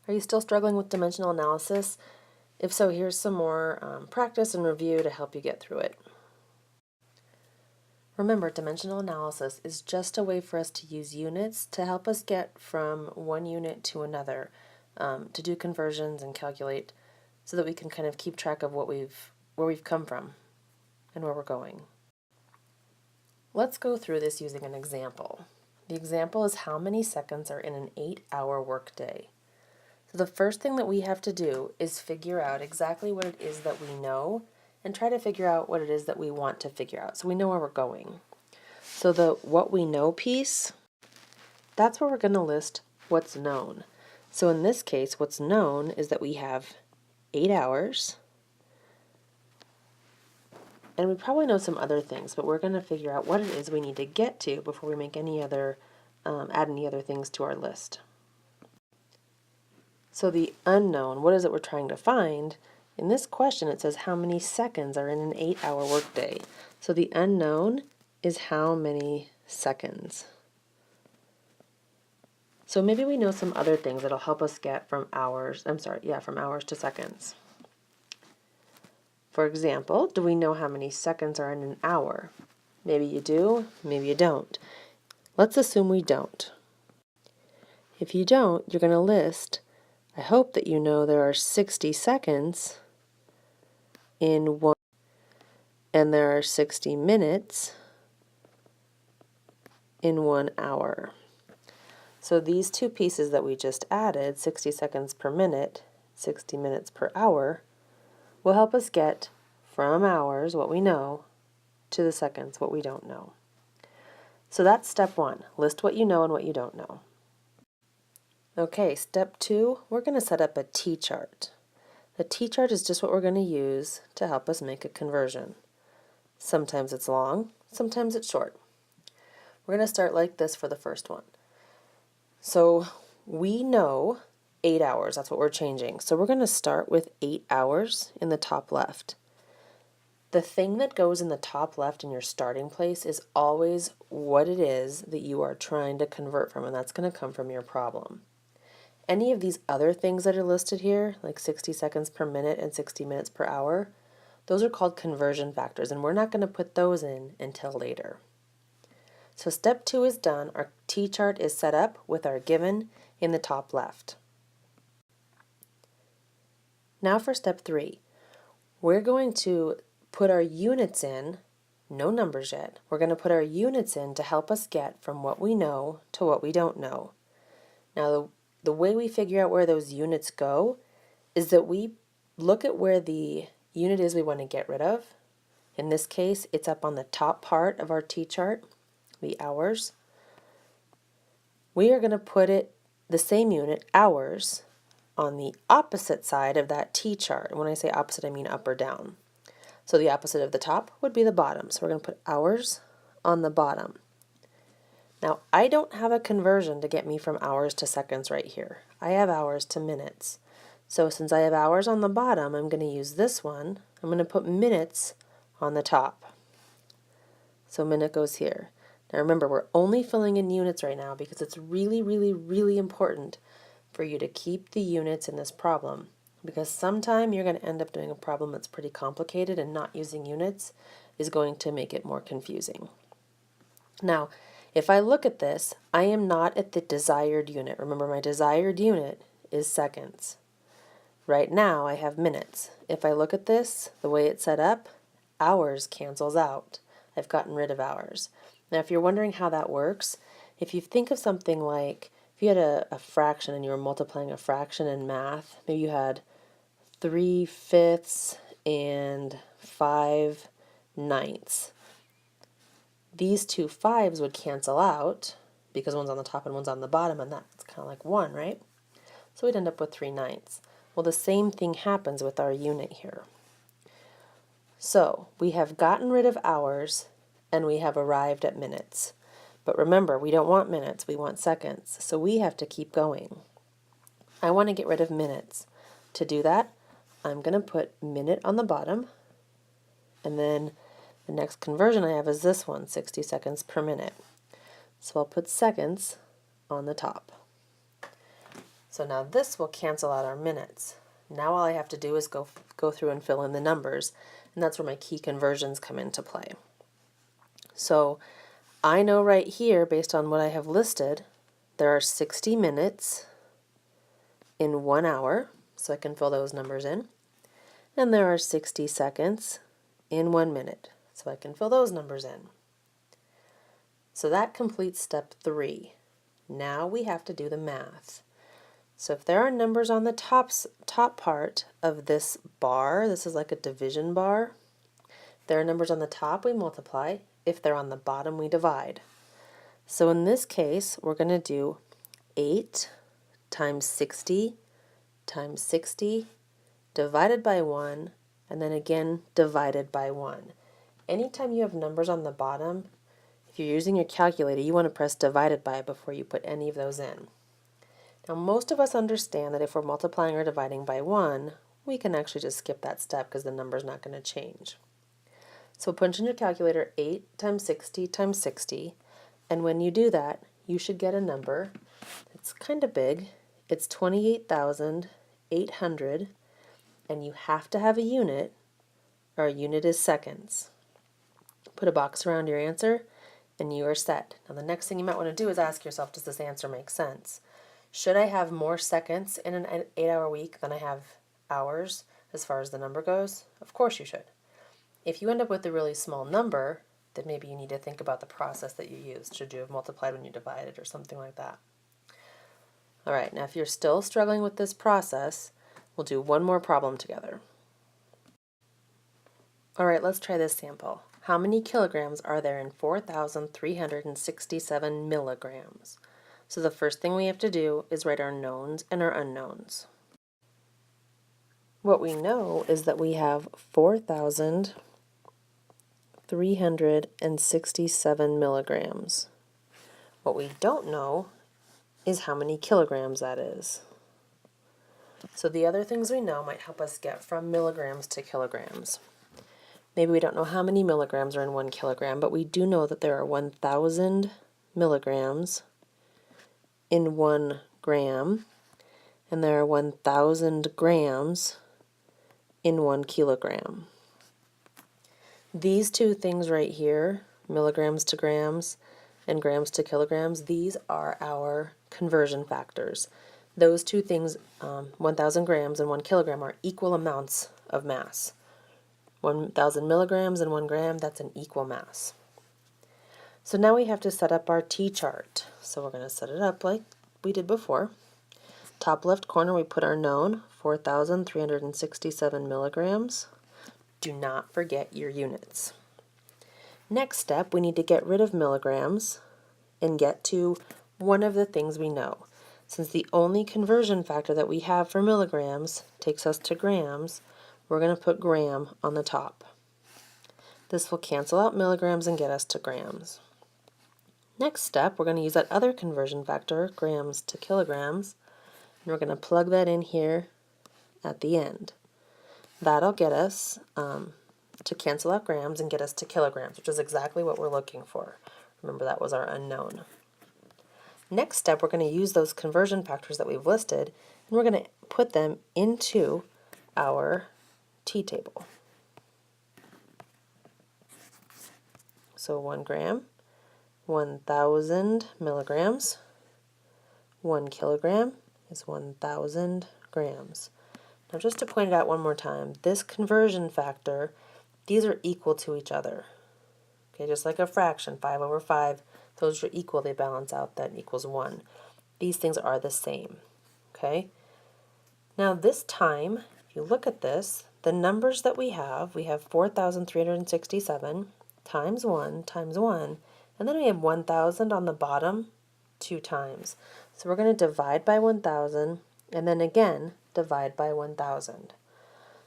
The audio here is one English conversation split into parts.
Are you still struggling with dimensional analysis? If so, here's some more practice and review to help you get through it. Remember, dimensional analysis is just a way for us to use units to help us get from one unit to another, to do conversions and calculate so that we can kind of keep track of where we've come from and where we're going. Let's go through this using an example. The example is how many seconds are in an 8-hour workday. So the first thing that we have to do is figure out exactly what it is that we know and try to figure out what it is that we want to figure out so we know where we're going. So the what we know piece, that's where we're going to list what's known. So in this case, what's known is that we have 8 hours, and we probably know some other things, but we're going to figure out what it is we need to get to before we make any other, add any other things to our list. So the unknown, what is it we're trying to find? In this question, it says how many seconds are in an 8-hour workday. So the unknown is how many seconds. So maybe we know some other things that'll help us get from hours to seconds. For example, do we know how many seconds are in an hour? Maybe you do, maybe you don't. Let's assume we don't. If you don't, you're going to list, I hope that you know there are 60 seconds in one, and there are 60 minutes in 1 hour. So these two pieces that we just added, 60 seconds per minute, 60 minutes per hour, will help us get from hours, what we know, to the seconds, what we don't know. So that's step 1. List what you know and what you don't know. Okay, step 2, we're going to set up a T-chart. The T-chart is just what we're going to use to help us make a conversion. Sometimes it's long, sometimes it's short. We're going to start like this for the first one. So we know 8 hours, that's what we're changing. So we're going to start with 8 hours in the top left. The thing that goes in the top left in your starting place is always what it is that you are trying to convert from, and that's going to come from your problem. Any of these other things that are listed here, like 60 seconds per minute and 60 minutes per hour, those are called conversion factors, and we're not going to put those in until later. So step 2 is done. Our T-chart is set up with our given in the top left. Now for step 3. We're going to put our units in, no numbers yet. We're going to put our units in to help us get from what we know to what we don't know. Now the way we figure out where those units go is that we look at where the unit is we want to get rid of. In this case, it's up on the top part of our T-chart, the hours. We are going to put it, the same unit, hours, on the opposite side of that T-chart. And when I say opposite, I mean up or down. So the opposite of the top would be the bottom. So we're going to put hours on the bottom. Now, I don't have a conversion to get me from hours to seconds right here. I have hours to minutes. So since I have hours on the bottom, I'm going to use this one. I'm going to put minutes on the top. So minute goes here. Now remember, we're only filling in units right now because it's really, really, really important for you to keep the units in this problem. Because sometime you're going to end up doing a problem that's pretty complicated, and not using units is going to make it more confusing. Now, if I look at this, I am not at the desired unit. Remember, my desired unit is seconds. Right now, I have minutes. If I look at this, the way it's set up, hours cancels out. I've gotten rid of hours. Now, if you're wondering how that works, if you think of something like, if you had a fraction and you were multiplying a fraction in math, maybe you had 3/5 and 5/9. These two 5s would cancel out because one's on the top and one's on the bottom, and that's kind of like 1, right? So we'd end up with 3/9. Well, the same thing happens with our unit here. So we have gotten rid of hours and we have arrived at minutes. But remember, we don't want minutes, we want seconds. So we have to keep going. I want to get rid of minutes. To do that, I'm going to put minute on the bottom, and then the next conversion I have is this one, 60 seconds per minute. So I'll put seconds on the top. So now this will cancel out our minutes. Now all I have to do is go through and fill in the numbers, and that's where my key conversions come into play. So I know right here, based on what I have listed, there are 60 minutes in 1 hour, so I can fill those numbers in. And there are 60 seconds in 1 minute, so I can fill those numbers in. So that completes step 3. Now we have to do the math. So if there are numbers on the top part of this bar, this is like a division bar. If there are numbers on the top, we multiply. If they're on the bottom, we divide. So in this case, we're going to do 8 times 60 times 60 divided by 1, and then again divided by 1. Anytime you have numbers on the bottom, if you're using your calculator, you want to press divided by before you put any of those in. Now most of us understand that if we're multiplying or dividing by 1, we can actually just skip that step because the number's not going to change. So punch in your calculator 8 times 60 times 60, and when you do that, you should get a number. It's kind of big. It's 28,800, and you have to have a unit. Our unit is seconds. Put a box around your answer, and you are set. Now the next thing you might want to do is ask yourself, does this answer make sense? Should I have more seconds in an 8-hour week than I have hours as far as the number goes? Of course you should. If you end up with a really small number, then maybe you need to think about the process that you used. Should you have multiplied when you divided or something like that? All right, now if you're still struggling with this process, we'll do one more problem together. All right, let's try this sample. How many kilograms are there in 4,367 milligrams? So the first thing we have to do is write our knowns and our unknowns. What we know is that we have 4,367 milligrams. What we don't know is how many kilograms that is. So the other things we know might help us get from milligrams to kilograms. Maybe we don't know how many milligrams are in 1 kilogram, but we do know that there are 1,000 milligrams in 1 gram, and there are 1,000 grams in 1 kilogram. These two things right here, milligrams to grams and grams to kilograms, these are our conversion factors. Those two things, 1,000 grams and 1 kilogram, are equal amounts of mass. 1,000 milligrams and 1 gram, that's an equal mass. So now we have to set up our t-chart. So we're going to set it up like we did before. Top left corner, we put our known, 4,367 milligrams. Do not forget your units. Next step, we need to get rid of milligrams and get to one of the things we know. Since the only conversion factor that we have for milligrams takes us to grams, we're going to put gram on the top. This will cancel out milligrams and get us to grams. Next step, we're going to use that other conversion factor, grams to kilograms, and we're going to plug that in here at the end. That'll get us to cancel out grams and get us to kilograms, which is exactly what we're looking for. Remember, that was our unknown. Next step, we're going to use those conversion factors that we've listed, and we're going to put them into our t-table. So 1 gram, 1,000 milligrams. 1 kilogram is 1,000 grams. Now just to point it out one more time, this conversion factor, these are equal to each other. Okay, just like a fraction, 5 over 5, those are equal, they balance out, that equals 1. These things are the same. Okay? Now this time, if you look at this, the numbers that we have 4,367 times 1 times 1, and then we have 1,000 on the bottom 2 times. So we're going to divide by 1,000 and then again divide by 1,000.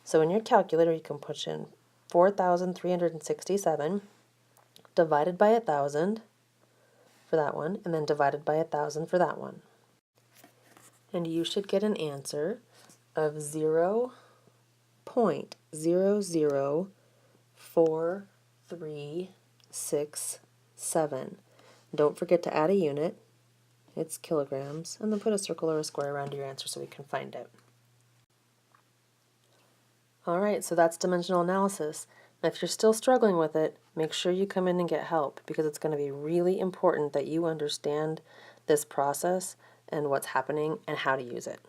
So in your calculator you can put in 4,367 divided by 1,000 for that one, and then divided by 1,000 for that one. And you should get an answer of 0.00437. Don't forget to add a unit. it's kilograms, and then put a circle or a square around your answer so we can find it. Alright, so that's dimensional analysis. Now if you're still struggling with it, make sure you come in and get help, because it's going to be really important that you understand this process and what's happening and how to use it.